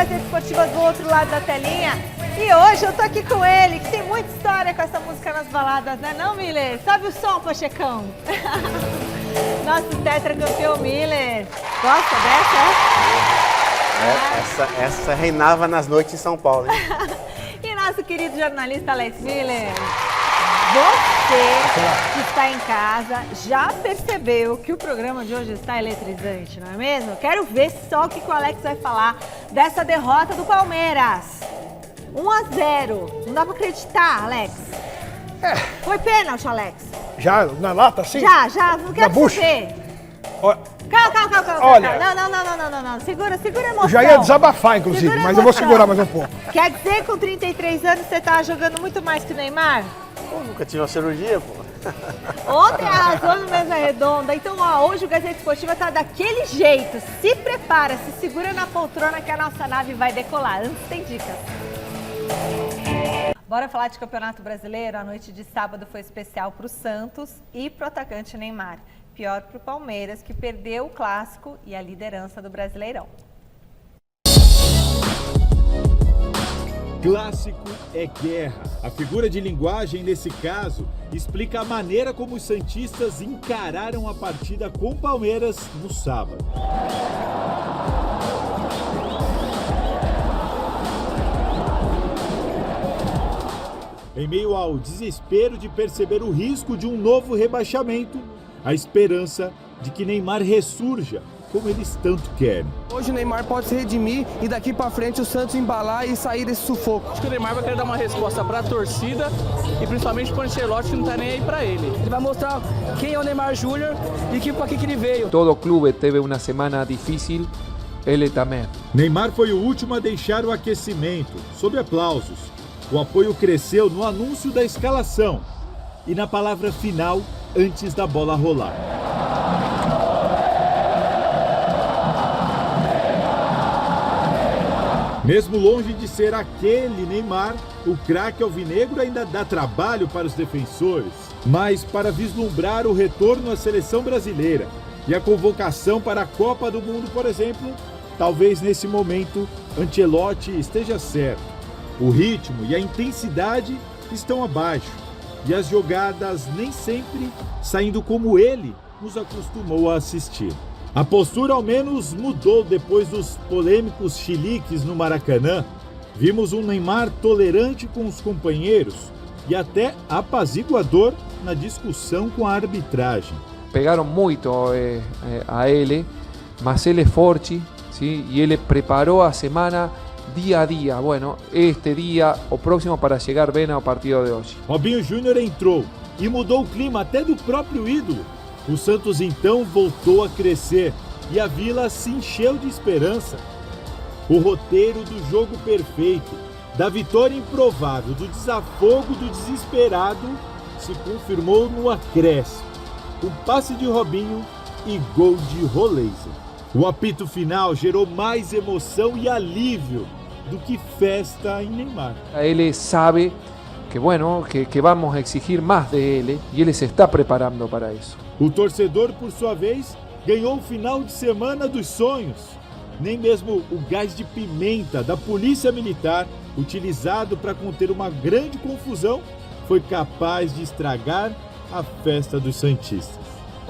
Gazeta Esportiva do outro lado da telinha. E hoje eu tô aqui com ele, que tem muita história com essa música nas baladas, né não, Miller? Sobe o som, Pachecão. Nosso tetracampeão Miller. Gosta dessa? Essa reinava nas noites em São Paulo, hein? E nosso querido jornalista Alex Miller. Você que está em casa já percebeu que o programa de hoje está eletrizante, não é mesmo? Quero ver só o que o Alex vai falar dessa derrota do Palmeiras. 1-0. Não dá pra acreditar, Alex. Foi pênalti, Alex. Já na lata, sim? Já. Não quero saber. Calma. Olha. Não. Segura a emoção. Eu já ia desabafar, inclusive, mas eu vou segurar mais um pouco. Quer dizer que com 33 anos você tá jogando muito mais que o Neymar? Eu nunca tive uma cirurgia, pô. Ontem arrasou no Mesa Redonda. Então, hoje o Gazeta Esportiva tá daquele jeito. Se prepara, se segura na poltrona que a nossa nave vai decolar. Antes tem dicas. Bora falar de Campeonato Brasileiro? A noite de sábado foi especial para o Santos e para o atacante Neymar. Pior para o Palmeiras, que perdeu o Clássico e a liderança do Brasileirão. Clássico é guerra. A figura de linguagem, nesse caso, explica a maneira como os santistas encararam a partida com o Palmeiras no sábado. Em meio ao desespero de perceber o risco de um novo rebaixamento, a esperança de que Neymar ressurja, como eles tanto querem. Hoje o Neymar pode se redimir e daqui pra frente o Santos embalar e sair desse sufoco. Acho que o Neymar vai querer dar uma resposta pra torcida e principalmente pro Ancelotti, que não tá nem aí pra ele. Ele vai mostrar quem é o Neymar Júnior e pra que ele veio. Todo clube teve uma semana difícil, ele também. Neymar foi o último a deixar o aquecimento, sob aplausos. O apoio cresceu no anúncio da escalação e na palavra final antes da bola rolar. Mesmo longe de ser aquele Neymar, o craque alvinegro ainda dá trabalho para os defensores, mas para vislumbrar o retorno à seleção brasileira e a convocação para a Copa do Mundo, por exemplo, talvez nesse momento Ancelotti esteja certo. O ritmo e a intensidade estão abaixo e as jogadas nem sempre saindo como ele nos acostumou a assistir. A postura ao menos mudou depois dos polêmicos chiliques no Maracanã. Vimos um Neymar tolerante com os companheiros e até apaziguador na discussão com a arbitragem. Pegaram muito a ele, mas ele é forte, ¿sí? E ele preparou a semana dia a dia. Bueno, este dia, o próximo para chegar bem ao partido de hoje. Robinho Júnior entrou e mudou o clima até do próprio ídolo. O Santos então voltou a crescer e a Vila se encheu de esperança. O roteiro do jogo perfeito, da vitória improvável, do desafogo do desesperado, se confirmou no acréscimo. Um passe de Robinho e gol de Roleiser. O apito final gerou mais emoção e alívio do que festa em Neymar. Ele sabe que, bueno, que vamos a exigir mais de ele e ele se está preparando para isso. O torcedor, por sua vez, ganhou o final de semana dos sonhos. Nem mesmo o gás de pimenta da Polícia Militar, utilizado para conter uma grande confusão, foi capaz de estragar a festa dos santistas.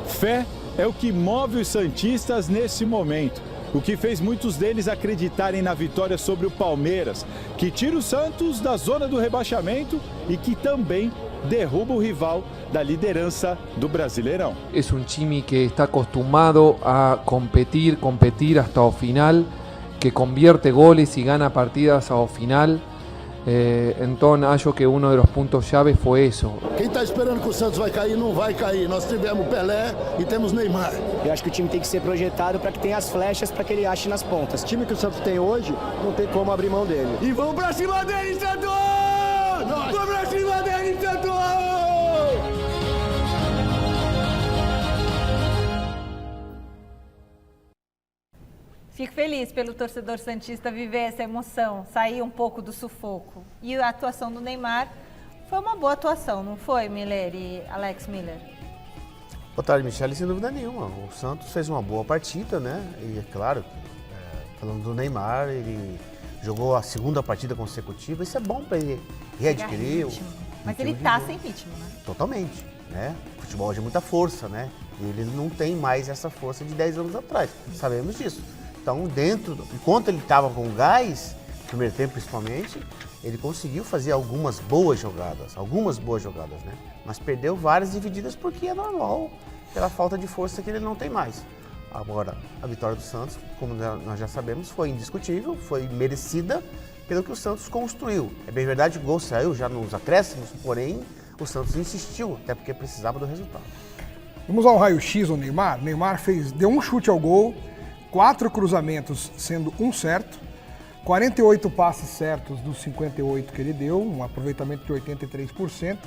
Fé é o que move os santistas nesse momento. O que fez muitos deles acreditarem na vitória sobre o Palmeiras, que tira o Santos da zona do rebaixamento e que também derruba o rival da liderança do Brasileirão. É um time que está acostumado a competir hasta o final, que convierte goles e gana partidas ao final. Então acho que um dos pontos chave foi isso. Quem está esperando que o Santos vai cair, não vai cair. Nós tivemos Pelé e temos Neymar. Eu acho que o time tem que ser projetado para que tenha as flechas para que ele ache nas pontas. O time que o Santos tem hoje, não tem como abrir mão dele. E vamos pra cima dele, Santos! Vamos pra cima dele, Santos! Fico feliz pelo torcedor santista viver essa emoção, sair um pouco do sufoco. E a atuação do Neymar foi uma boa atuação, não foi, Miller e Alex Miller? Boa tarde, Michele, sem dúvida nenhuma. O Santos fez uma boa partida, né? E é claro, falando do Neymar, ele jogou a segunda partida consecutiva, isso é bom para ele readquirir. Mas ele tá sem ritmo, né? Totalmente, né? O futebol hoje é muita força, né? E ele não tem mais essa força de 10 anos atrás, sabemos disso. Então, enquanto ele estava com gás, no primeiro tempo principalmente, ele conseguiu fazer algumas boas jogadas, né? Mas perdeu várias divididas porque é normal, pela falta de força que ele não tem mais. Agora, a vitória do Santos, como nós já sabemos, foi indiscutível, foi merecida pelo que o Santos construiu. É bem verdade, o gol saiu já nos acréscimos, porém o Santos insistiu, até porque precisava do resultado. Vamos ao raio-x do Neymar. Neymar deu um chute ao gol, 4 cruzamentos, sendo um certo, 48 passes certos dos 58 que ele deu, um aproveitamento de 83%.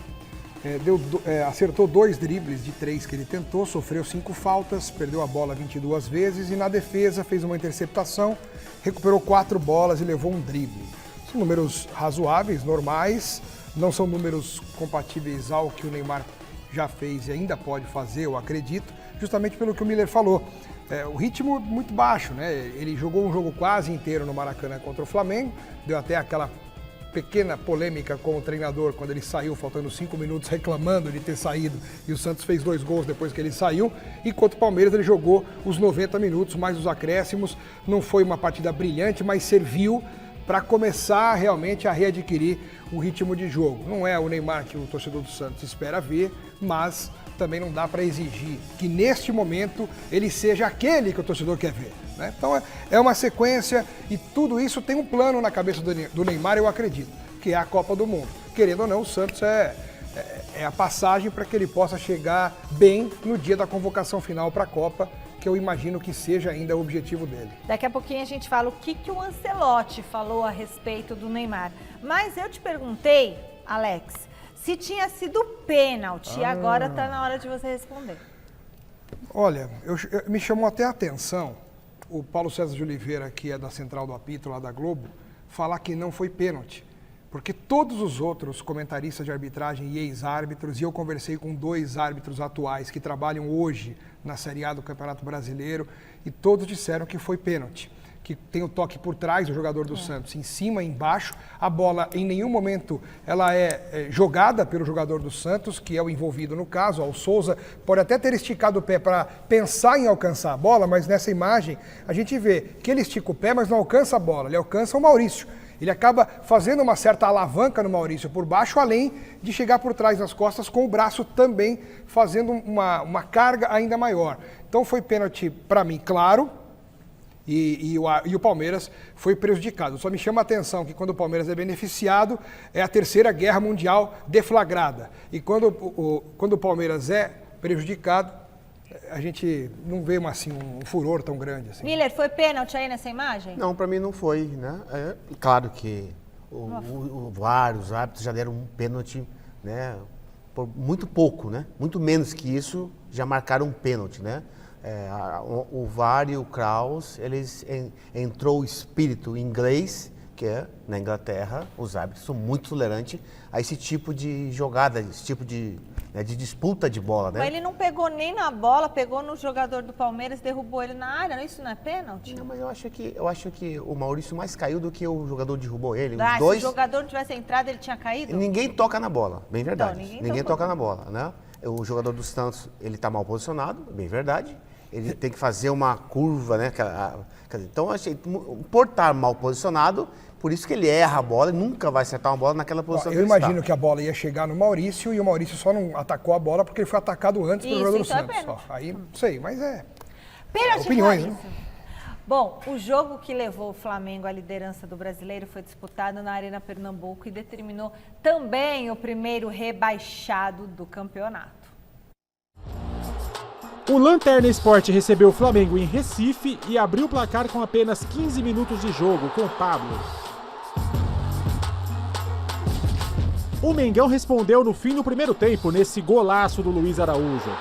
Acertou 2 dribles de 3 que ele tentou, sofreu 5 faltas, perdeu a bola 22 vezes e na defesa fez uma interceptação, recuperou 4 bolas e levou um drible. São números razoáveis, normais, não são números compatíveis ao que o Neymar já fez e ainda pode fazer, eu acredito, justamente pelo que o Miller falou. O ritmo muito baixo, né? Ele jogou um jogo quase inteiro no Maracanã contra o Flamengo, deu até aquela pequena polêmica com o treinador quando ele saiu, faltando 5 minutos, reclamando de ter saído, e o Santos fez 2 gols depois que ele saiu, e contra o Palmeiras ele jogou os 90 minutos, mais os acréscimos. Não foi uma partida brilhante, mas serviu para começar realmente a readquirir o ritmo de jogo. Não é o Neymar que o torcedor do Santos espera ver, mas também não dá para exigir que neste momento ele seja aquele que o torcedor quer ver, né? Então é uma sequência e tudo isso tem um plano na cabeça do Neymar, eu acredito, que é a Copa do Mundo. Querendo ou não, o Santos é a passagem para que ele possa chegar bem no dia da convocação final para a Copa, que eu imagino que seja ainda o objetivo dele. Daqui a pouquinho a gente fala o que o Ancelotti falou a respeito do Neymar. Mas eu te perguntei, Alex, se tinha sido pênalti, e agora está na hora de você responder. Olha, me chamou até a atenção o Paulo César de Oliveira, que é da Central do Apito, lá da Globo, falar que não foi pênalti. Porque todos os outros comentaristas de arbitragem e ex-árbitros, e eu conversei com 2 árbitros atuais que trabalham hoje na Série A do Campeonato Brasileiro, e todos disseram que foi pênalti. Que tem o toque por trás do jogador do Santos, em cima e embaixo. A bola, em nenhum momento, ela é jogada pelo jogador do Santos, que é o envolvido no caso. O Souza pode até ter esticado o pé para pensar em alcançar a bola, mas nessa imagem a gente vê que ele estica o pé, mas não alcança a bola, ele alcança o Maurício. Ele acaba fazendo uma certa alavanca no Maurício por baixo, além de chegar por trás nas costas com o braço também fazendo uma carga ainda maior. Então foi pênalti para mim, claro. E o Palmeiras foi prejudicado. Só me chama a atenção que quando o Palmeiras é beneficiado, é a Terceira Guerra Mundial deflagrada. E quando o Palmeiras é prejudicado, a gente não vê um furor tão grande assim. Miller, foi pênalti aí nessa imagem? Não, para mim não foi, né? Claro que vários árbitros já deram um pênalti, né? Por muito pouco, né? Muito menos que isso já marcaram um pênalti, né? O VAR e o Kraus, eles entrou o espírito inglês, que é na Inglaterra, os árbitros são muito tolerantes a esse tipo de jogada, esse tipo de disputa de bola, né? Mas ele não pegou nem na bola, pegou no jogador do Palmeiras, derrubou ele na área, isso não é pênalti? Não, mas eu acho que o Maurício mais caiu do que o jogador derrubou ele. Os dois... Se o jogador não tivesse entrado, ele tinha caído? Ninguém toca na bola, bem verdade. Então, ninguém toca na bola, né? O jogador do Santos, ele tá mal posicionado, bem verdade. Ele tem que fazer uma curva, né? Então, eu achei, por estar mal posicionado, por isso que ele erra a bola e nunca vai acertar uma bola naquela posição que ele está. Eu imagino que a bola ia chegar no Maurício e o Maurício só não atacou a bola porque ele foi atacado antes pelo jogador do Santos. Aí, não sei, mas pênalti, opiniões, né? Bom, o jogo que levou o Flamengo à liderança do Brasileiro foi disputado na Arena Pernambuco e determinou também o primeiro rebaixado do campeonato. O Lanterna Sport recebeu o Flamengo em Recife e abriu o placar com apenas 15 minutos de jogo, com Pablo. O Mengão respondeu no fim do primeiro tempo, nesse golaço do Luiz Araújo.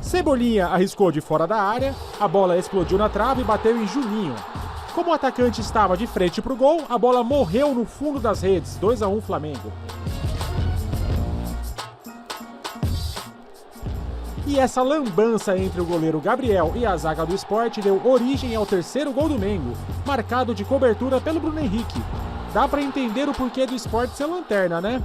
Cebolinha arriscou de fora da área, a bola explodiu na trave e bateu em Juninho. Como o atacante estava de frente para o gol, a bola morreu no fundo das redes, 2-1 Flamengo. E essa lambança entre o goleiro Gabriel e a zaga do Sport deu origem ao terceiro gol do Mengo, marcado de cobertura pelo Bruno Henrique. Dá pra entender o porquê do Sport ser lanterna, né?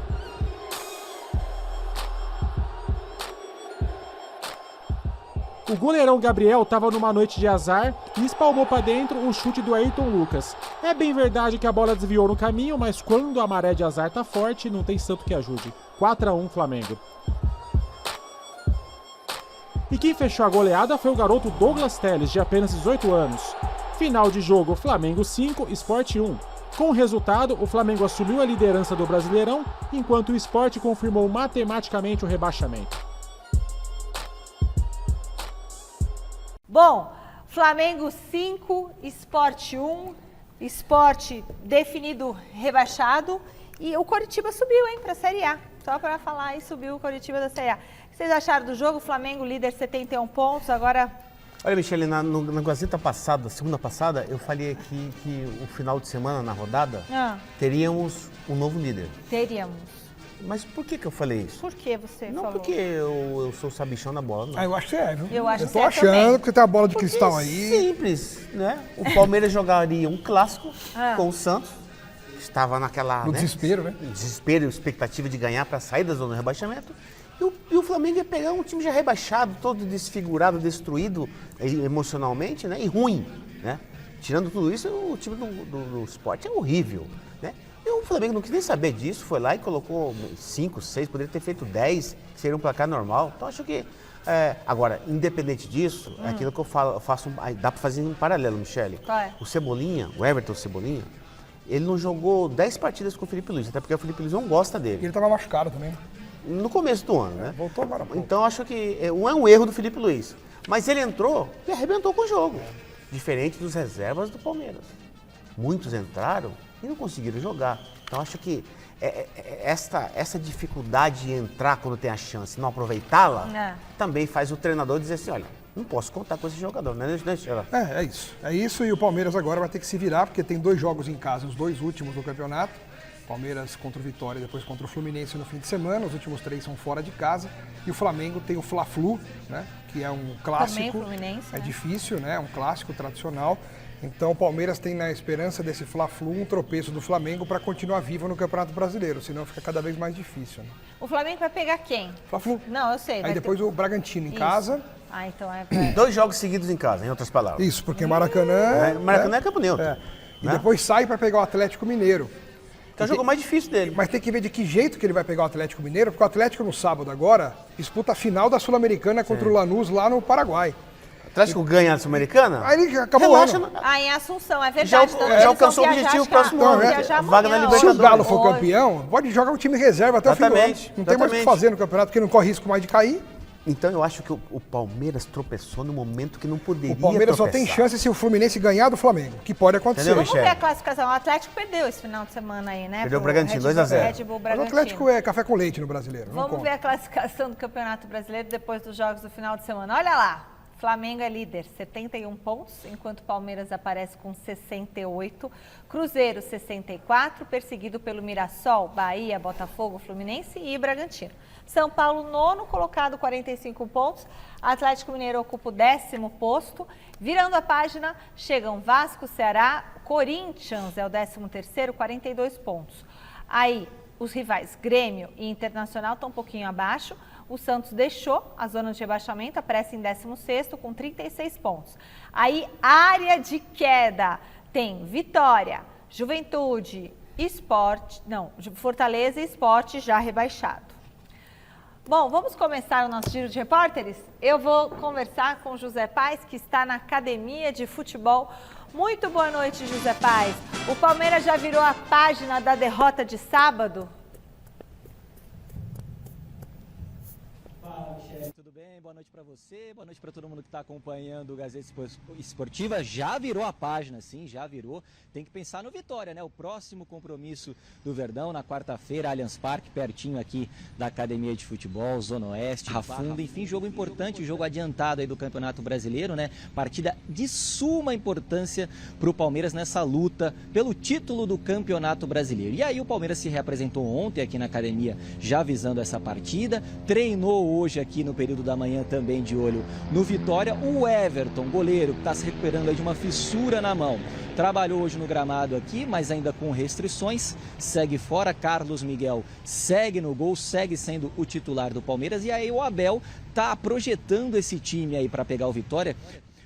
O goleirão Gabriel estava numa noite de azar e espalmou para dentro o chute do Ayrton Lucas. É bem verdade que a bola desviou no caminho, mas quando a maré de azar tá forte, não tem santo que ajude. 4-1 Flamengo. E quem fechou a goleada foi o garoto Douglas Telles, de apenas 18 anos. Final de jogo, Flamengo 5, Sport 1. Com o resultado, o Flamengo assumiu a liderança do Brasileirão, enquanto o Sport confirmou matematicamente o rebaixamento. Bom, Flamengo 5, Sport 1, Sport definido rebaixado e o Coritiba subiu, hein, para a Série A. Só para falar aí, subiu o Coritiba da Série A. O que vocês acharam do jogo? Flamengo líder 71 pontos, agora... Olha, Michele, na Gazeta passada, semana passada, eu falei aqui que o final de semana, na rodada, teríamos um novo líder. Teríamos. Mas por que eu falei isso? Por que você falou? Não, porque eu sou sabichão na bola. Não. Eu acho que é, viu? Eu tô achando que tem a bola de porque cristal aí. Simples, né? O Palmeiras jogaria um clássico com o Santos. Estava naquela... No desespero, né? Desespero, expectativa de ganhar para sair da zona do rebaixamento. E o Flamengo ia pegar um time já rebaixado, todo desfigurado, destruído emocionalmente, né? E ruim, né? Tirando tudo isso, o time do Sport é horrível, né? E o Flamengo não quis nem saber disso, foi lá e colocou 5, 6, poderia ter feito 10, que seria um placar normal. Então acho que, agora, independente disso, é aquilo que eu faço, dá para fazer um paralelo, Michele. Qual é? O Cebolinha, o Everton Cebolinha, ele não jogou 10 partidas com o Felipe Luiz, até porque o Felipe Luiz não gosta dele. E ele estava machucado também. No começo do ano, né? Voltou agora. Então acho que é um erro do Felipe Luiz. Mas ele entrou e arrebentou com o jogo. Diferente dos reservas do Palmeiras. Muitos entraram e não conseguiram jogar. Então acho que essa dificuldade de entrar quando tem a chance e não aproveitá-la, também faz o treinador dizer assim, olha, não posso contar com esse jogador, né? É isso. É isso, e o Palmeiras agora vai ter que se virar, porque tem 2 jogos em casa, os 2 últimos do campeonato. Palmeiras contra o Vitória e depois contra o Fluminense no fim de semana. Os últimos 3 são fora de casa. E o Flamengo tem o Fla-Flu, né? Que é um clássico. Também Fluminense, é né? Difícil, né? Um clássico tradicional. Então o Palmeiras tem na esperança desse Fla-Flu um tropeço do Flamengo para continuar vivo no Campeonato Brasileiro, senão fica cada vez mais difícil. Né? O Flamengo vai pegar quem? Fla-Flu. Não, eu sei. Aí depois o Bragantino em casa. Ah, então é... 2 jogos seguidos em casa, em outras palavras. Isso, porque Maracanã... Maracanã é campo neutro. E depois sai para pegar o Atlético Mineiro. Que é o jogo mais difícil dele. Mas tem que ver de que jeito que ele vai pegar o Atlético Mineiro, porque o Atlético no sábado agora disputa a final da Sul-Americana contra o Lanús lá no Paraguai. O Atlético ganha a Sul-Americana? Aí ele já acabou o ano. em Assunção, é verdade. Já alcançou o objetivo próximo ano, vaga na Libertadores. Se o Galo for campeão, pode jogar o time reserva até o fim do ano. Não tem mais o que fazer no campeonato, porque não corre risco mais de cair. Então eu acho que o Palmeiras tropeçou no momento que não poderia. O Palmeiras tropeçar. só tem chance se o Fluminense ganhar do Flamengo, que pode acontecer. Entendeu, Vamos ver a classificação. O Atlético perdeu esse final de semana aí, né? Perdeu o Bragantino, 2-0. Red Bull Bragantino. Mas o Atlético é café com leite no Brasileiro. Vamos ver a classificação do Campeonato Brasileiro depois dos jogos do final de semana. Olha lá. Flamengo é líder, 71 pontos, enquanto o Palmeiras aparece com 68. Cruzeiro, 64, perseguido pelo Mirassol, Bahia, Botafogo, Fluminense e Bragantino. São Paulo, nono, colocado 45 pontos. Atlético Mineiro ocupa o 10º posto. Virando a página, chegam Vasco, Ceará, Corinthians é o 13º, 42 pontos. Aí, os rivais Grêmio e Internacional estão um pouquinho abaixo. O Santos deixou a zona de rebaixamento, aparece em 16º com 36 pontos. Aí, área de queda tem Vitória, Juventude, Fortaleza e Sport já rebaixado. Bom, vamos começar o nosso giro de repórteres? Eu vou conversar com o José Paes, que está na Academia de Futebol. Muito boa noite, José Paes. O Palmeiras já virou a página da derrota de sábado? Tudo bem? Boa noite para você, boa noite para todo mundo que está acompanhando o Gazeta Esportiva. Já virou a página, sim, já virou. Tem que pensar no Vitória, né? O próximo compromisso do Verdão na quarta-feira, Allianz Parque, pertinho aqui da Academia de Futebol, Zona Oeste, Rafunda, enfim, jogo importante, jogo adiantado aí do Campeonato Brasileiro, né? Partida de suma importância para o Palmeiras nessa luta pelo título do Campeonato Brasileiro. E aí o Palmeiras se reapresentou ontem aqui na Academia, já visando essa partida, treinou hoje aqui no período da manhã amanhã também de olho no Vitória. O Everton, goleiro, que está se recuperando aí de uma fissura na mão. Trabalhou hoje no gramado aqui, mas ainda com restrições, segue fora. Carlos Miguel segue no gol, segue sendo o titular do Palmeiras. E aí o Abel tá projetando esse time aí para pegar o Vitória,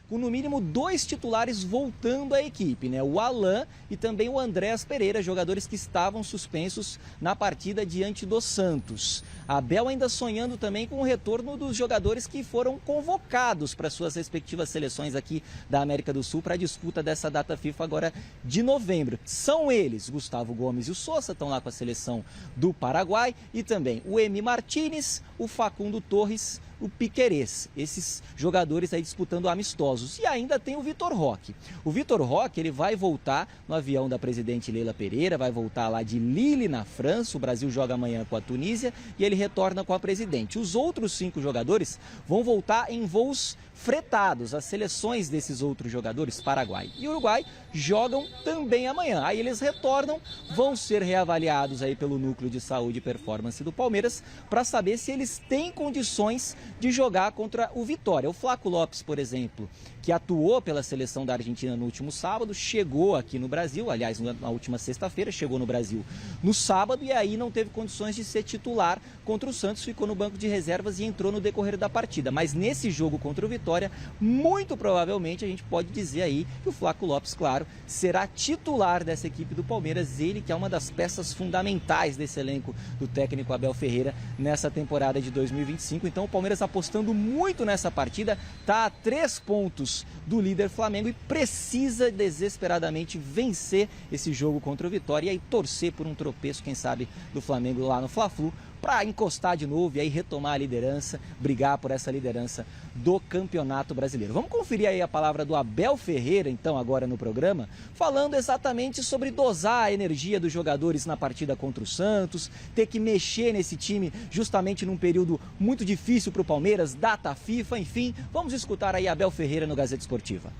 com no mínimo 2 titulares voltando à equipe, né? O Alan e também o Andréas Pereira, jogadores que estavam suspensos na partida diante do Santos. Abel ainda sonhando também com o retorno dos jogadores que foram convocados para suas respectivas seleções aqui da América do Sul para a disputa dessa data FIFA agora de novembro. São eles, Gustavo Gomes e o Sousa, estão lá com a seleção do Paraguai, e também o Emi Martínez, o Facundo Torres, o Piquerez, esses jogadores aí disputando amistosos. E ainda tem o Vitor Roque. O Vitor Roque, ele vai voltar no avião da presidente Leila Pereira, vai voltar lá de Lille, na França. O Brasil joga amanhã com a Tunísia e ele retorna com a presidente. Os outros 5 jogadores vão voltar em voos fretados. As seleções desses outros jogadores, Paraguai e Uruguai, jogam também amanhã. Aí eles retornam, vão ser reavaliados aí pelo Núcleo de Saúde e Performance do Palmeiras para saber se eles têm condições de jogar contra o Vitória. O Flaco Lopes, por exemplo, que atuou pela seleção da Argentina no último sábado, chegou aqui no Brasil, aliás, na última sexta-feira, chegou no Brasil no sábado e aí não teve condições de ser titular contra o Santos, ficou no banco de reservas e entrou no decorrer da partida. Mas nesse jogo contra o Vitória, muito provavelmente a gente pode dizer aí que o Flaco Lopes, claro, será titular dessa equipe do Palmeiras, ele que é uma das peças fundamentais desse elenco do técnico Abel Ferreira nessa temporada de 2025. Então o Palmeiras apostando muito nessa partida, está a 3 pontos do líder Flamengo e precisa desesperadamente vencer esse jogo contra o Vitória e aí torcer por um tropeço, quem sabe, do Flamengo lá no Fla-Flu, para encostar de novo e aí retomar a liderança, brigar por essa liderança do Campeonato Brasileiro. Vamos conferir aí a palavra do Abel Ferreira, então, agora no programa, falando exatamente sobre dosar a energia dos jogadores na partida contra o Santos, ter que mexer nesse time justamente num período muito difícil para o Palmeiras, data FIFA, enfim. Vamos escutar aí Abel Ferreira no Gazeta Esportiva.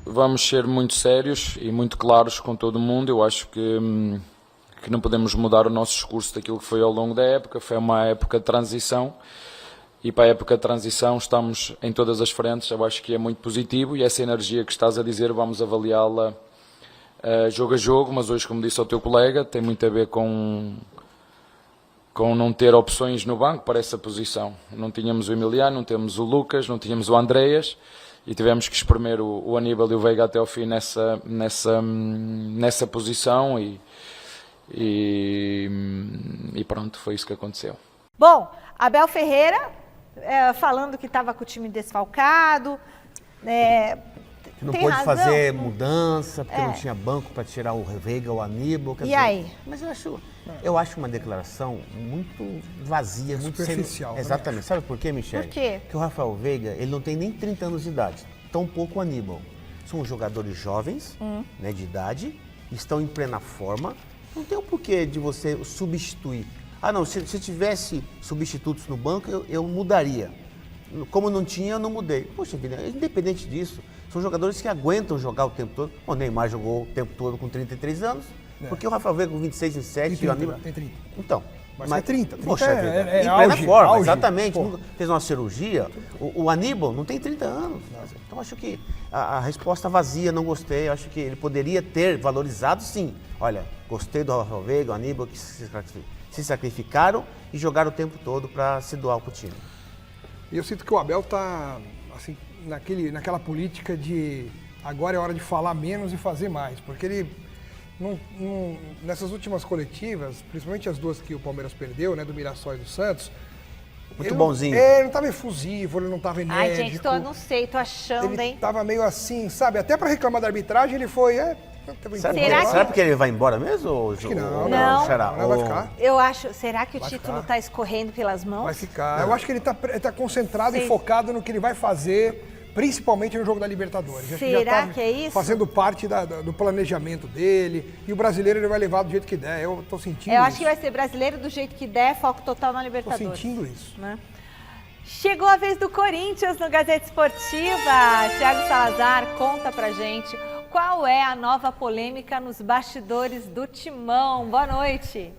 Vamos ser muito sérios e muito claros com todo mundo. Eu acho que não podemos mudar o nosso discurso daquilo que foi ao longo da época. Foi uma época de transição e para a época de transição estamos em todas as frentes. Eu acho que é muito positivo e essa energia que estás a dizer vamos avaliá-la jogo a jogo, mas hoje, como disse ao teu colega, tem muito a ver com não ter opções no banco para essa posição. Não tínhamos o Emiliano, não temos o Lucas, não tínhamos o Andréas e tivemos que espremer o Aníbal e o Veiga até ao fim nessa posição e pronto, foi isso que aconteceu. Bom, Abel Ferreira falando que estava com o time desfalcado, que não tem pôde razão, fazer mudança, porque não tinha banco para tirar o Veiga, o Aníbal. E aí? Mas eu acho uma declaração muito vazia, muito superficial. Exatamente. Sabe por quê, Michele? Por quê? Porque o Rafael Veiga, ele não tem nem 30 anos de idade, tampouco o Aníbal. São jogadores jovens, né, de idade, estão em plena forma. Não tem o porquê de você substituir. Ah, não, se tivesse substitutos no banco, eu mudaria. Como não tinha, eu não mudei. Poxa vida, independente disso, são jogadores que aguentam jogar o tempo todo. O Neymar jogou o tempo todo com 33 anos, porque o Rafael Veiga com 26, 27 e o Aníbal... Tem 30. Então, mas é 30. Poxa vida, é em plena auge, forma, auge. exatamente. Pô. Fez uma cirurgia. O Aníbal não tem 30 anos. Então, acho que a resposta vazia, não gostei. Acho que ele poderia ter valorizado, sim. Olha, gostei do Rafael Veiga, o Aníbal, que se sacrificaram e jogaram o tempo todo para se doar para o time. E eu sinto que o Abel está assim, naquela política de agora é hora de falar menos e fazer mais, porque ele nessas últimas coletivas, principalmente as duas que o Palmeiras perdeu, né, do Mirassol e do Santos, muito bonzinho. Ele não estava efusivo, ele não estava enérgico. Ai, gente, não sei, tô achando, ele hein? Estava meio assim, sabe? Até para reclamar da arbitragem ele foi... Será que ele vai embora mesmo? Acho que não. Não vai ficar. Eu acho, será que o título está escorrendo pelas mãos? Vai ficar. Eu acho que ele tá concentrado e focado no que ele vai fazer, principalmente no jogo da Libertadores. Será que é isso? Fazendo parte do planejamento dele. E o brasileiro ele vai levar do jeito que der. Eu tô sentindo isso. Eu acho que vai ser brasileiro do jeito que der, foco total na Libertadores. Tô sentindo isso. Né? Chegou a vez do Corinthians no Gazeta Esportiva. Thiago Salazar, conta pra gente qual é a nova polêmica nos bastidores do Timão. Boa noite.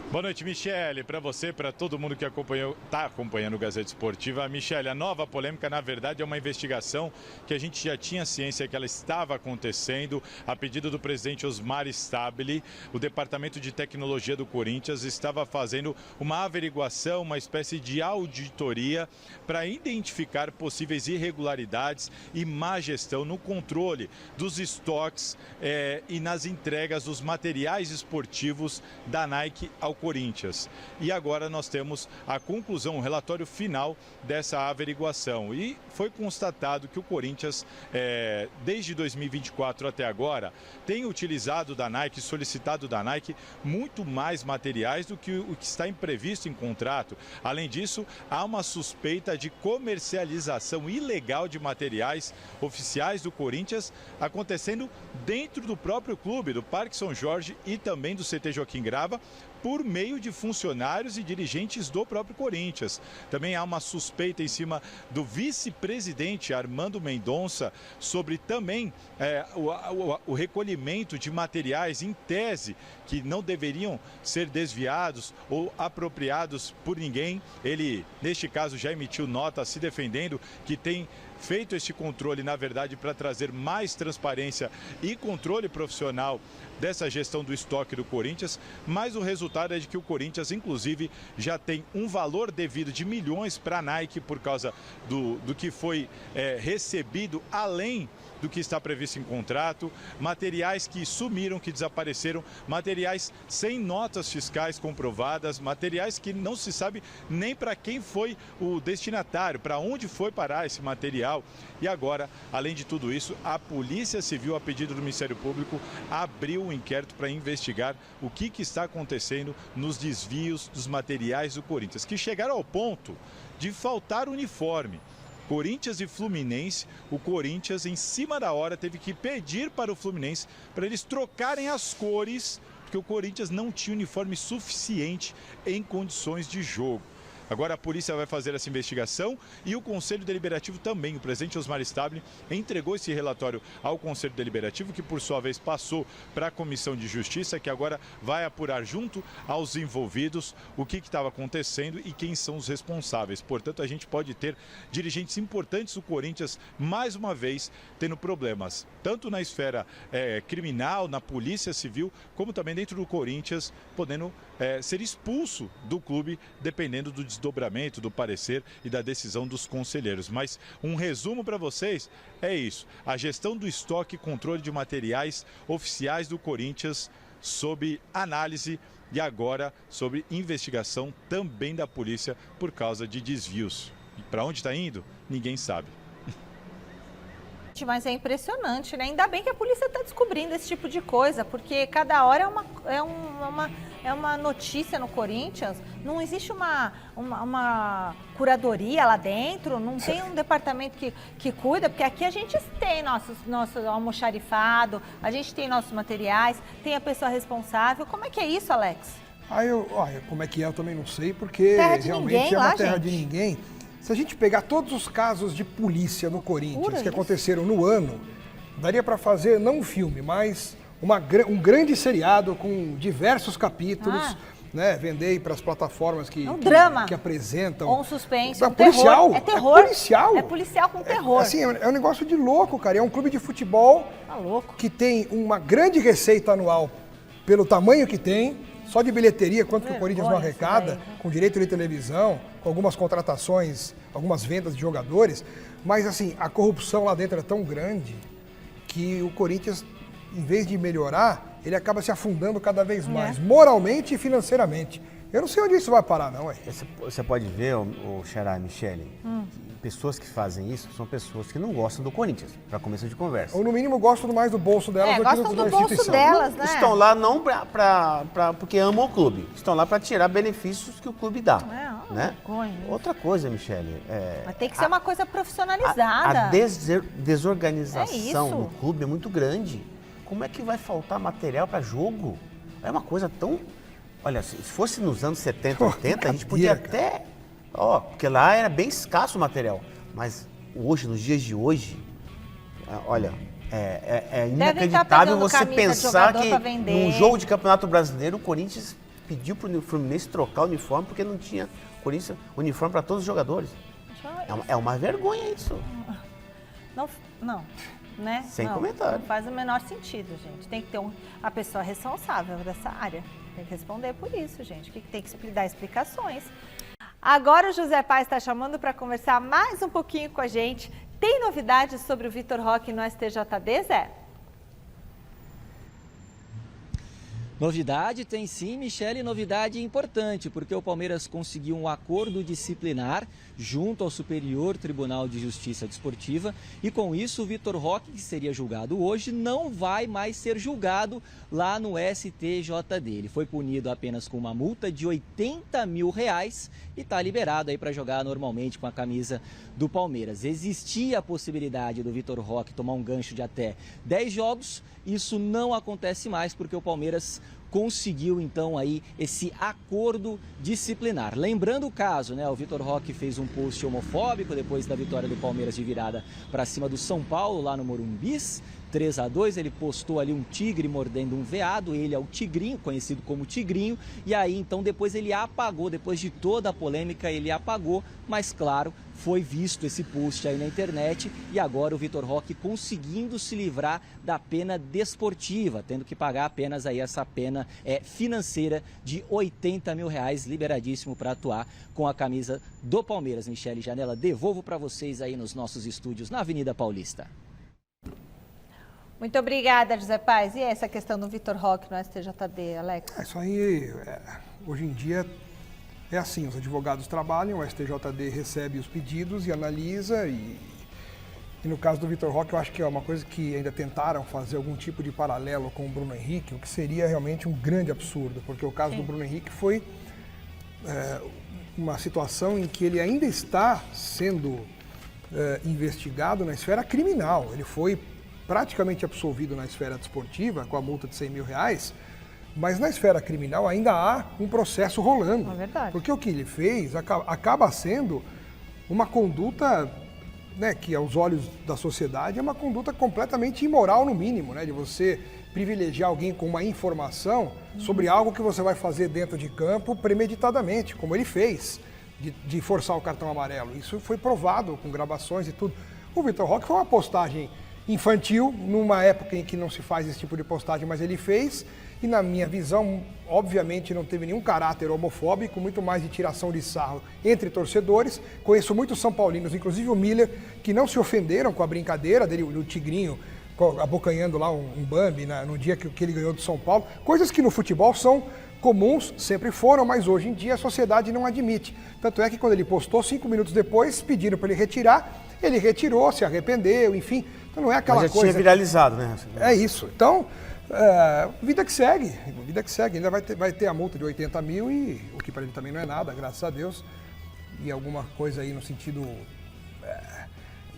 Boa noite, Michele. Para você, para todo mundo que está acompanhando o Gazeta Esportiva. Michele, a nova polêmica, na verdade, é uma investigação que a gente já tinha ciência que ela estava acontecendo. A pedido do presidente Osmar Stabile, o Departamento de Tecnologia do Corinthians estava fazendo uma averiguação, uma espécie de auditoria para identificar possíveis irregularidades e má gestão no controle dos estoques e nas entregas dos materiais esportivos da Nike ao Corinthians. E agora nós temos a conclusão, o relatório final dessa averiguação. E foi constatado que o Corinthians, desde 2024 até agora, tem utilizado da Nike, solicitado da Nike, muito mais materiais do que o que está previsto em contrato. Além disso, há uma suspeita de comercialização ilegal de materiais oficiais do Corinthians acontecendo dentro do próprio clube, do Parque São Jorge e também do CT Joaquim Grava, por meio de funcionários e dirigentes do próprio Corinthians. Também há uma suspeita em cima do vice-presidente Armando Mendonça sobre também o recolhimento de materiais em tese que não deveriam ser desviados ou apropriados por ninguém. Ele, neste caso, já emitiu nota se defendendo que tem feito este controle, na verdade, para trazer mais transparência e controle profissional dessa gestão do estoque do Corinthians, mas o resultado é de que o Corinthians, inclusive, já tem um valor devido de milhões para a Nike por causa do que foi recebido além do que está previsto em contrato, materiais que sumiram, que desapareceram, materiais sem notas fiscais comprovadas, materiais que não se sabe nem para quem foi o destinatário, para onde foi parar esse material. E agora, além de tudo isso, a Polícia Civil, a pedido do Ministério Público, abriu um inquérito para investigar o que está acontecendo nos desvios dos materiais do Corinthians, que chegaram ao ponto de faltar uniforme. Corinthians e Fluminense, o Corinthians, em cima da hora, teve que pedir para o Fluminense para eles trocarem as cores, porque o Corinthians não tinha uniforme suficiente em condições de jogo. Agora a polícia vai fazer essa investigação e o Conselho Deliberativo também. O presidente Osmar Stabile entregou esse relatório ao Conselho Deliberativo, que por sua vez passou para a Comissão de Justiça, que agora vai apurar junto aos envolvidos o que estava acontecendo e quem são os responsáveis. Portanto, a gente pode ter dirigentes importantes do Corinthians, mais uma vez, tendo problemas, tanto na esfera criminal, na Polícia Civil, como também dentro do Corinthians, podendo ser expulso do clube, dependendo do desdobramento, do parecer e da decisão dos conselheiros. Mas um resumo para vocês é isso: a gestão do estoque e controle de materiais oficiais do Corinthians sob análise e agora sob investigação também da polícia por causa de desvios. E para onde está indo? Ninguém sabe. Mas é impressionante, né? Ainda bem que a polícia está descobrindo esse tipo de coisa, porque cada hora é uma notícia no Corinthians. Não existe uma curadoria lá dentro, não tem um departamento que cuida, porque aqui a gente tem nosso almoxarifado, a gente tem nossos materiais, tem a pessoa responsável. Como é que é isso, Alex? Como é que é, eu também não sei, porque realmente ninguém, é uma lá, terra gente. de ninguém. Se a gente pegar todos os casos de polícia no Corinthians que aconteceram no ano, daria para fazer, não um filme, mas um grande seriado com diversos capítulos, né? Vender para as plataformas que apresentam. Ou um suspense, um policial. É terror. É policial. É policial com terror. É um negócio de louco, cara. É um clube de futebol que tem uma grande receita anual pelo tamanho que tem. Só de bilheteria, quanto que o Corinthians não arrecada, com direito de televisão, com algumas contratações, algumas vendas de jogadores. Mas, assim, a corrupção lá dentro é tão grande que o Corinthians, em vez de melhorar, ele acaba se afundando cada vez mais, moralmente e financeiramente. Eu não sei onde isso vai parar, não. Você pode ver, o Xará, Michele, pessoas que fazem isso são pessoas que não gostam do Corinthians, para começo de conversa. Ou no mínimo gostam mais do bolso delas do que da instituição. Delas, né? Estão lá não porque amam o clube, estão lá para tirar benefícios que o clube dá. Né? Outra coisa, Michele. Mas tem que ser uma coisa profissionalizada. A desorganização no clube é muito grande. Como é que vai faltar material para jogo? É uma coisa tão... Olha, se fosse nos anos 70, 80, a gente podia até... porque lá era bem escasso o material. Mas hoje, nos dias de hoje, olha, é inacreditável você pensar que num jogo de Campeonato Brasileiro o Corinthians pediu para o Fluminense trocar o uniforme porque não tinha uniforme para todos os jogadores. É uma vergonha isso. Não, né? Sem comentário. Não faz o menor sentido, gente. Tem que ter a pessoa responsável dessa área. Tem que responder por isso, gente. Que tem que dar explicações. Agora o José Paz está chamando para conversar mais um pouquinho com a gente. Tem novidades sobre o Vitor Roque no STJD, Zé? Novidade tem sim, Michele, novidade importante, porque o Palmeiras conseguiu um acordo disciplinar junto ao Superior Tribunal de Justiça Desportiva e com isso o Vitor Roque, que seria julgado hoje, não vai mais ser julgado lá no STJD. Ele foi punido apenas com uma multa de R$80 mil e está liberado aí para jogar normalmente com a camisa do Palmeiras. Existia a possibilidade do Vitor Roque tomar um gancho de até 10 jogos, isso não acontece mais porque o Palmeiras conseguiu então aí esse acordo disciplinar. Lembrando o caso, né? O Vitor Roque fez um post homofóbico depois da vitória do Palmeiras de virada para cima do São Paulo lá no Morumbis. 3-2, ele postou ali um tigre mordendo um veado, ele é o Tigrinho, conhecido como Tigrinho, e aí então depois ele apagou, depois de toda a polêmica ele apagou, mas claro, foi visto esse post aí na internet e agora o Vitor Roque conseguindo se livrar da pena desportiva, tendo que pagar apenas aí essa pena financeira de R$80 mil, liberadíssimo para atuar com a camisa do Palmeiras. Michele Janela, devolvo para vocês aí nos nossos estúdios na Avenida Paulista. Muito obrigada, José Paz. E essa questão do Vitor Roque no STJD, Alex? Isso aí, hoje em dia, é assim, os advogados trabalham, o STJD recebe os pedidos e analisa, e no caso do Vitor Roque, eu acho que é uma coisa que ainda tentaram fazer algum tipo de paralelo com o Bruno Henrique, o que seria realmente um grande absurdo, porque o caso do Bruno Henrique foi uma situação em que ele ainda está sendo investigado na esfera criminal. Ele foi praticamente absolvido na esfera desportiva, com a multa de R$100 mil, mas na esfera criminal ainda há um processo rolando. É verdade. Porque o que ele fez acaba sendo uma conduta, né, que aos olhos da sociedade é uma conduta completamente imoral, no mínimo, né, de você privilegiar alguém com uma informação sobre algo que você vai fazer dentro de campo premeditadamente, como ele fez, de forçar o cartão amarelo. Isso foi provado com gravações e tudo. O Vitor Roque foi uma postagem infantil, numa época em que não se faz esse tipo de postagem, mas ele fez, e na minha visão, obviamente não teve nenhum caráter homofóbico, muito mais de tiração de sarro entre torcedores. Conheço muitos são paulinos, inclusive o Miller, que não se ofenderam com a brincadeira dele, o Tigrinho abocanhando lá um Bambi no dia que ele ganhou do São Paulo, coisas que no futebol são comuns, sempre foram, mas hoje em dia a sociedade não admite. Tanto é que quando ele postou, 5 minutos depois, pediram para ele retirar, ele retirou, se arrependeu, enfim. Então não é aquela mas já coisa... tinha viralizado, né? É isso. Então, vida que segue. Ainda vai ter a multa de R$80 mil, e o que para ele também não é nada, graças a Deus. E alguma coisa aí no sentido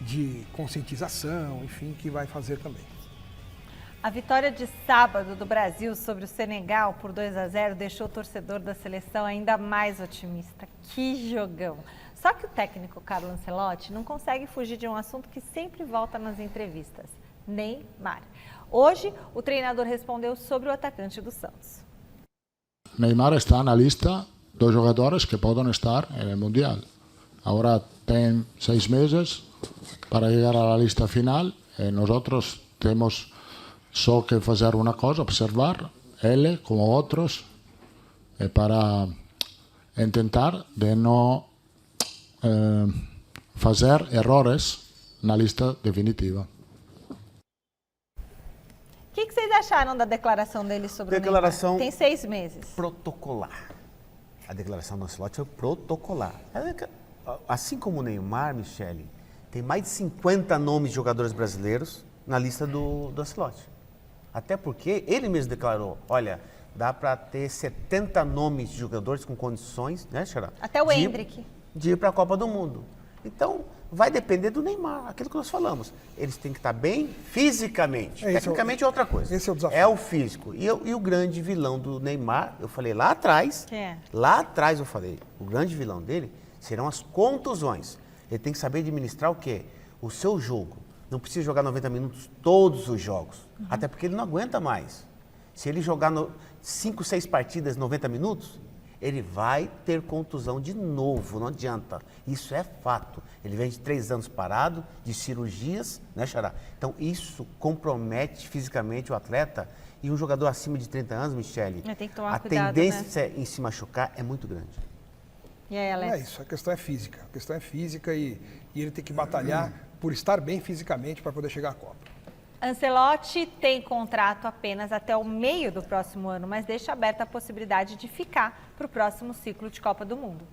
de conscientização, enfim, que vai fazer também. A vitória de sábado do Brasil sobre o Senegal por 2-0 deixou o torcedor da seleção ainda mais otimista. Que jogão! Só que o técnico Carlo Ancelotti não consegue fugir de um assunto que sempre volta nas entrevistas: Neymar. Hoje, o treinador respondeu sobre o atacante do Santos. Neymar está na lista dos jogadores que podem estar no Mundial. Agora tem 6 meses para chegar à lista final. Nós temos só que fazer uma coisa, observar ele como outros, para tentar de não fazer erros na lista definitiva. O que vocês acharam da declaração dele sobre o Neymar? Tem 6 meses. Protocolar. A declaração do Ancelotti foi protocolar. Assim como o Neymar, Michele, tem mais de 50 nomes de jogadores brasileiros na lista do Ancelotti. Até porque ele mesmo declarou, olha, dá para ter 70 nomes de jogadores com condições, né, Xará? Até o Endrick. De ir para a Copa do Mundo. Então, vai depender do Neymar, aquilo que nós falamos. Eles têm que estar bem fisicamente. Tecnicamente é outra coisa. Esse é o desafio. É o físico. E o grande vilão do Neymar, eu falei lá atrás, eu falei, o grande vilão dele serão as contusões. Ele tem que saber administrar o quê? O seu jogo. Não precisa jogar 90 minutos todos os jogos. Até porque ele não aguenta mais. Se ele jogar 5, 6 partidas, 90 minutos, ele vai ter contusão de novo, não adianta. Isso é fato. Ele vem de 3 anos parado, de cirurgias, né, Xará? Então, isso compromete fisicamente o atleta. E um jogador acima de 30 anos, Michele, tem que tomar a cuidado, tendência em se machucar é muito grande. E aí, Alex? É isso, a questão é física. A questão é física e ele tem que batalhar por estar bem fisicamente para poder chegar à Copa. Ancelotti tem contrato apenas até o meio do próximo ano, mas deixa aberta a possibilidade de ficar para o próximo ciclo de Copa do Mundo.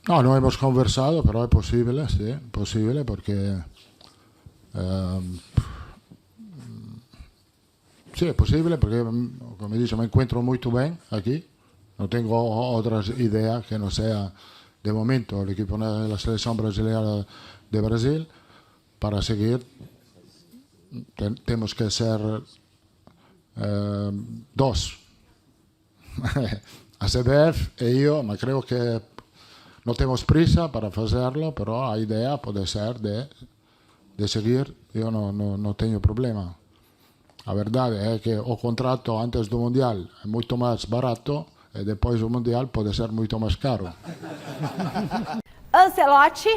No, no hemos conversado, pero es posible, sí, posible, porque sí, es posible, porque, como he dicho, me encuentro muy bien aquí. No tengo otras ideas que no sea, de momento, el equipo de la selección brasileña de Brasil. Para seguir, tenemos que ser 2. A CBF e yo, me creo que no tenemos prisa para hacerlo, pero la idea puede ser de seguir. Yo no tengo problema. La verdad es que el contrato antes del Mundial es mucho más barato y después del Mundial puede ser mucho más caro. Ancelotti,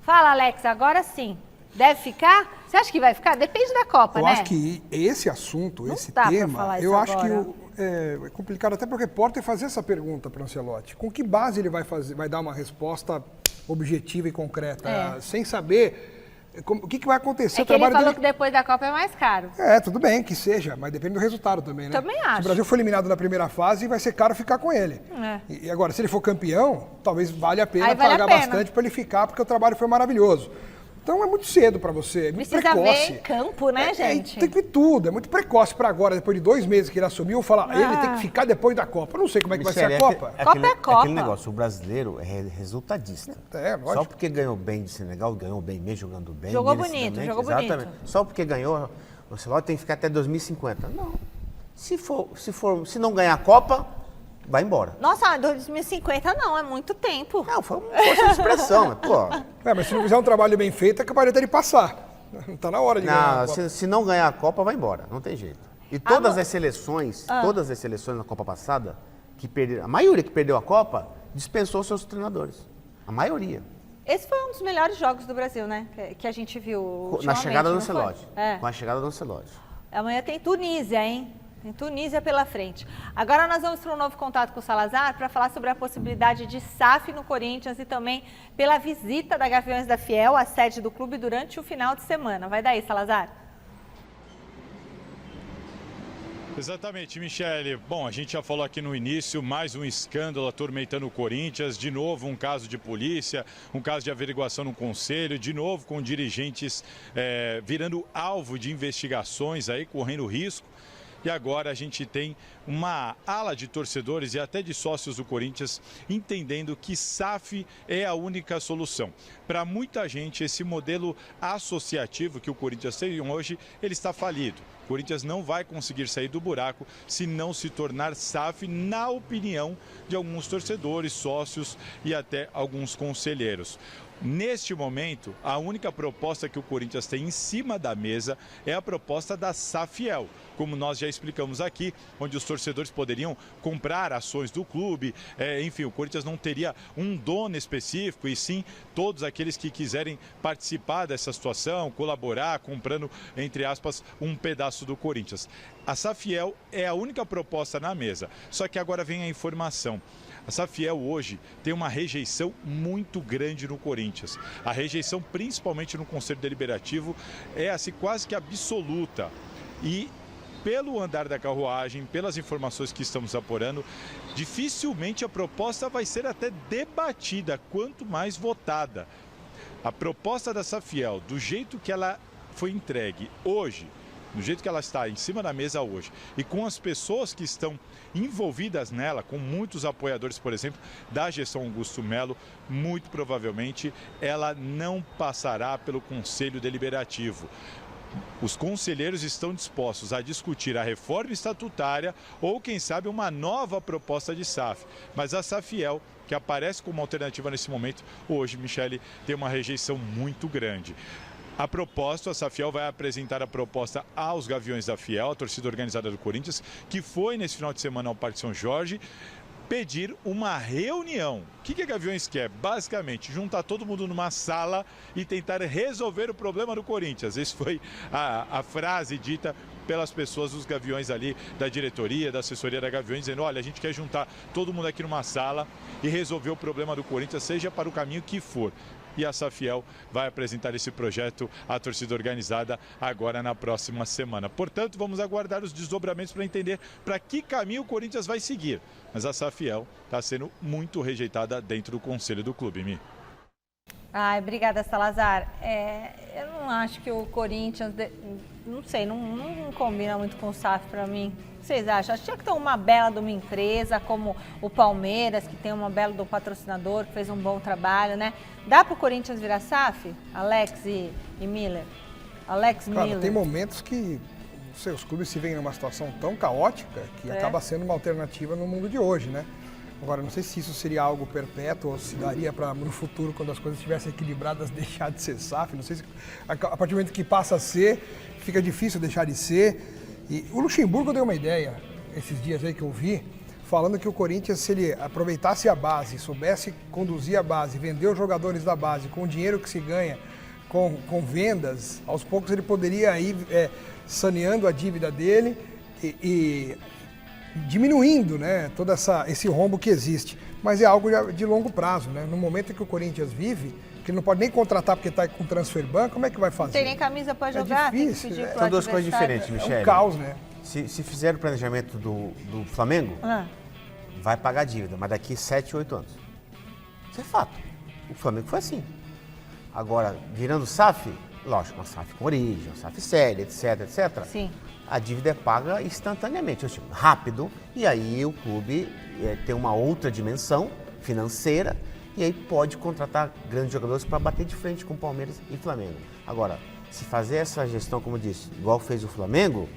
fala, Alex, agora sim. Deve ficar? Você acha que vai ficar? Depende da Copa, né? Eu acho que esse assunto, não esse dá tema, falar eu isso acho agora. que é complicado até para o repórter fazer essa pergunta para o Ancelotti. Com que base ele vai dar uma resposta objetiva e concreta, sem saber o que vai acontecer? É que ele falou que depois da Copa é mais caro. Tudo bem que seja, mas depende do resultado também, né? Também acho. Se o Brasil for eliminado na primeira fase, vai ser caro ficar com ele. E agora, se ele for campeão, talvez valha a pena pagar bastante para ele ficar, porque o trabalho foi maravilhoso. Então é muito cedo para você, é muito Precisa precoce. ver em campo, né, gente? Tem que ver tudo, é muito precoce para agora, depois de 2 meses que ele assumiu, falar, ele tem que ficar depois da Copa. Eu não sei como é que vai ser a Copa. Copa é Copa. Aquele negócio, o brasileiro é resultadista. Lógico. Só porque ganhou bem de Senegal, ganhou bem mesmo, jogando bem. Jogou bonito, jogou bonito. Só porque ganhou, o Ancelotti tem que ficar até 2050. Não. Se não ganhar a Copa, vai embora. Nossa, 2050 não, é muito tempo. Não, foi uma força de expressão, pô. Mas se não fizer um trabalho bem feito, é capaz de ele passar. Não tá na hora de ganhar a Copa. Se não ganhar a Copa, vai embora, não tem jeito. E todas as seleções na Copa passada, a maioria que perdeu a Copa, dispensou seus treinadores. A maioria. Esse foi um dos melhores jogos do Brasil, né? Que a gente viu na chegada do Ancelotti. É. Com a chegada do Ancelotti. Amanhã tem Tunísia, hein? Tem Tunísia pela frente. Agora nós vamos para um novo contato com o Salazar para falar sobre a possibilidade de SAF no Corinthians e também pela visita da Gaviões da Fiel à sede do clube durante o final de semana. Vai daí, Salazar. Exatamente, Michele. Bom, a gente já falou aqui no início, mais um escândalo atormentando o Corinthians, de novo um caso de polícia, um caso de averiguação no conselho, de novo com dirigentes virando alvo de investigações aí, correndo risco. E agora a gente tem uma ala de torcedores e até de sócios do Corinthians entendendo que SAF é a única solução. Para muita gente, esse modelo associativo que o Corinthians tem hoje, ele está falido. O Corinthians não vai conseguir sair do buraco se não se tornar SAF, na opinião de alguns torcedores, sócios e até alguns conselheiros. Neste momento, a única proposta que o Corinthians tem em cima da mesa é a proposta da Safiel, como nós já explicamos aqui, onde os torcedores poderiam comprar ações do clube, enfim, o Corinthians não teria um dono específico e sim todos aqueles que quiserem participar dessa situação, colaborar, comprando, entre aspas, um pedaço do Corinthians. A Safiel é a única proposta na mesa, só que agora vem a informação. A Safiel hoje tem uma rejeição muito grande no Corinthians. A rejeição, principalmente no Conselho Deliberativo, é assim, quase que absoluta. E pelo andar da carruagem, pelas informações que estamos apurando, dificilmente a proposta vai ser até debatida, quanto mais votada. A proposta da Safiel, do jeito que ela foi entregue hoje, do jeito que ela está em cima da mesa hoje, e com as pessoas que estão envolvidas nela, com muitos apoiadores, por exemplo, da gestão Augusto Melo, muito provavelmente ela não passará pelo Conselho Deliberativo. Os conselheiros estão dispostos a discutir a reforma estatutária ou, quem sabe, uma nova proposta de SAF. Mas a Safiel, que aparece como alternativa nesse momento, hoje, Michele, tem uma rejeição muito grande. a proposta, a Safiel vai apresentar a proposta aos Gaviões da Fiel, a torcida organizada do Corinthians, que foi nesse final de semana ao Parque São Jorge, pedir uma reunião. O que a Gaviões quer? Basicamente, juntar todo mundo numa sala e tentar resolver o problema do Corinthians. Essa foi a frase dita pelas pessoas dos Gaviões ali, da diretoria, da assessoria da Gaviões, dizendo, olha, a gente quer juntar todo mundo aqui numa sala e resolver o problema do Corinthians, seja para o caminho que for. E a Safiel vai apresentar esse projeto à torcida organizada agora na próxima semana. Portanto, vamos aguardar os desdobramentos para entender para que caminho o Corinthians vai seguir. Mas a Safiel está sendo muito rejeitada dentro do conselho do clube, Mi. Ai, obrigada, Salazar. Eu não acho que o Corinthians, não sei, não combina muito com o SAF para mim. O que vocês acham? Acho que tinha que ter uma bela de uma empresa como o Palmeiras, que tem uma bela do patrocinador, que fez um bom trabalho, né? Dá para o Corinthians virar SAF? Alex e Miller? Miller. Tem momentos que não sei, os clubes se veem numa situação tão caótica que acaba sendo uma alternativa no mundo de hoje, né? Agora, não sei se isso seria algo perpétuo ou se daria para, no futuro, quando as coisas estivessem equilibradas, deixar de ser SAF. Não sei se, a partir do momento que passa a ser, fica difícil deixar de ser. E o Luxemburgo deu uma ideia, esses dias aí que eu vi, falando que o Corinthians, se ele aproveitasse a base, soubesse conduzir a base, vender os jogadores da base com o dinheiro que se ganha com vendas, aos poucos ele poderia ir saneando a dívida dele e diminuindo, né, todo esse rombo que existe. Mas é algo de longo prazo, né? No momento em que o Corinthians vive, que ele não pode nem contratar porque está com transfer ban, como é que vai fazer? Não tem nem camisa para jogar, difícil, tem que pedir pro São duas coisas diferentes, Michele. É um caos, né? Se fizer o planejamento do Flamengo, vai pagar a dívida, mas daqui 7, 8 anos. Isso é fato. O Flamengo foi assim. Agora, virando SAF, lógico, uma SAF com origem, uma SAF séria, etc, etc. Sim. A dívida é paga instantaneamente, rápido, e aí o clube tem uma outra dimensão financeira e aí pode contratar grandes jogadores para bater de frente com Palmeiras e Flamengo. Agora, se fazer essa gestão, como eu disse, igual fez o Flamengo,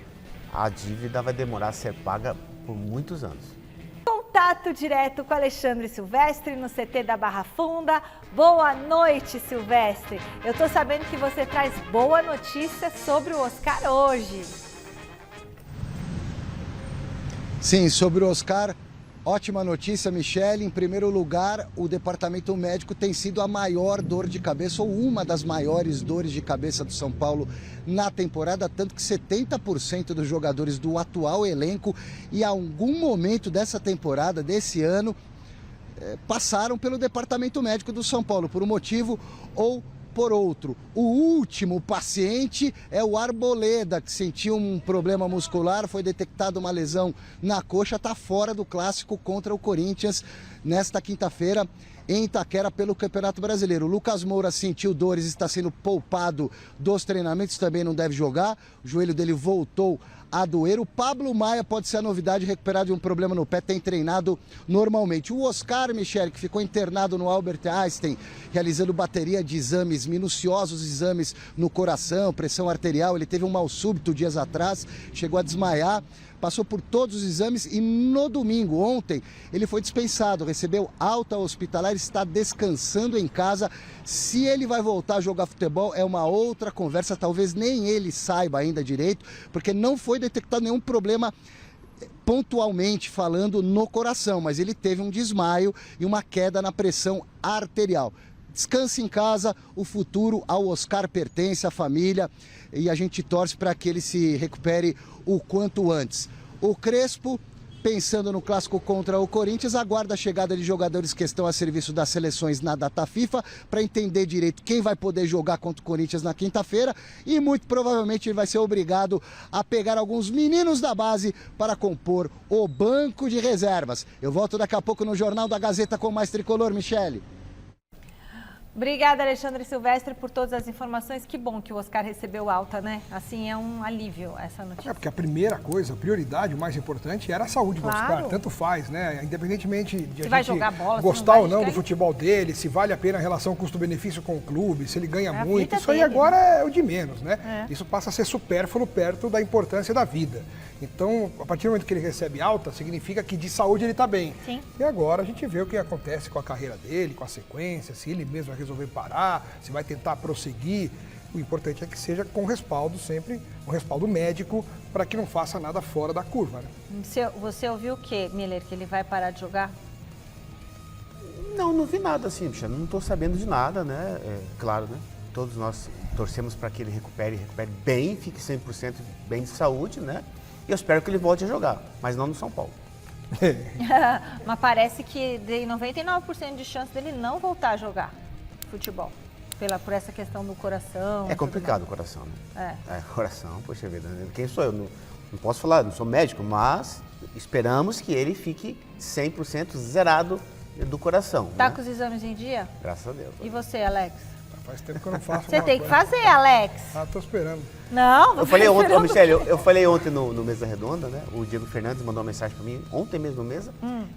a dívida vai demorar a ser paga por muitos anos. Contato direto com Alexandre Silvestre no CT da Barra Funda. Boa noite, Silvestre. Eu tô sabendo que você traz boa notícia sobre o Oscar hoje. Sim, sobre o Oscar, ótima notícia, Michele. Em primeiro lugar, o departamento médico tem sido a maior dor de cabeça, ou uma das maiores dores de cabeça do São Paulo na temporada, tanto que 70% dos jogadores do atual elenco e algum momento dessa temporada, desse ano, passaram pelo departamento médico do São Paulo, por um motivo ou por outro. O último paciente é o Arboleda, que sentiu um problema muscular, foi detectada uma lesão na coxa, está fora do clássico contra o Corinthians nesta quinta-feira em Itaquera pelo Campeonato Brasileiro. O Lucas Moura sentiu dores, está sendo poupado dos treinamentos, também não deve jogar. O joelho dele voltou a doer. O Pablo Maia pode ser a novidade, recuperado de um problema no pé, tem treinado normalmente. O Oscar, Michele, que ficou internado no Albert Einstein, realizando bateria de exames, minuciosos exames no coração, pressão arterial, ele teve um mal súbito dias atrás, chegou a desmaiar, passou por todos os exames e no domingo, ontem, ele foi dispensado, recebeu alta hospitalar, está descansando em casa. Se ele vai voltar a jogar futebol é uma outra conversa, talvez nem ele saiba ainda direito, porque não foi detectado nenhum problema pontualmente falando no coração, mas ele teve um desmaio e uma queda na pressão arterial. Descanse em casa, o futuro ao Oscar pertence à família e a gente torce para que ele se recupere o quanto antes. O Crespo, pensando no clássico contra o Corinthians, aguarda a chegada de jogadores que estão a serviço das seleções na data FIFA para entender direito quem vai poder jogar contra o Corinthians na quinta-feira e muito provavelmente ele vai ser obrigado a pegar alguns meninos da base para compor o banco de reservas. Eu volto daqui a pouco no Jornal da Gazeta com mais Tricolor, Michele. Obrigada, Alexandre Silvestre, por todas as informações. Que bom que o Oscar recebeu alta, né? Assim, é um alívio essa notícia. Porque a primeira coisa, a prioridade, o mais importante, era a saúde do Oscar. Tanto faz, né? Independentemente de a gente gostar ou não do futebol dele, se vale a pena a relação custo-benefício com o clube, se ele ganha muito. Isso aí agora é o de menos, né? Isso passa a ser supérfluo perto da importância da vida. Então, a partir do momento que ele recebe alta, significa que de saúde ele está bem. Sim. E agora a gente vê o que acontece com a carreira dele, com a sequência, se ele mesmo vai resolver parar, se vai tentar prosseguir. O importante é que seja com respaldo sempre, um respaldo médico, para que não faça nada fora da curva. Né? Você ouviu o quê, Miller, que ele vai parar de jogar? Não vi nada assim, bicha. Não estou sabendo de nada, né? Claro, né? Todos nós torcemos para que ele recupere bem, fique 100% bem de saúde, né? E eu espero que ele volte a jogar, mas não no São Paulo. Mas parece que tem 99% de chance dele não voltar a jogar futebol. Por essa questão do coração. É complicado o coração, né? Coração, poxa vida. Quem sou eu? Não posso falar, não sou médico, mas esperamos que ele fique 100% zerado do coração. Tá, né? Com os exames em dia? Graças a Deus. E você, Alex? Faz tempo que eu não faço. Você tem que fazer, Alex. Tô esperando. Não, eu falei ontem, Michele, eu falei ontem no Mesa Redonda, né? O Diego Fernandes mandou uma mensagem para mim, ontem mesmo no Mesa,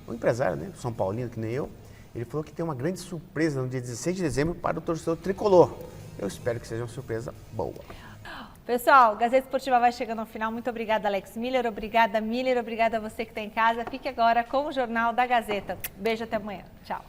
um empresário, né? São Paulino, que nem eu. Ele falou que tem uma grande surpresa no dia 16 de dezembro para o torcedor tricolor. Eu espero que seja uma surpresa boa. Pessoal, Gazeta Esportiva vai chegando ao final. Muito obrigada, Alex Miller. Obrigada, Miller. Obrigada a você que está em casa. Fique agora com o Jornal da Gazeta. Beijo, até amanhã. Tchau.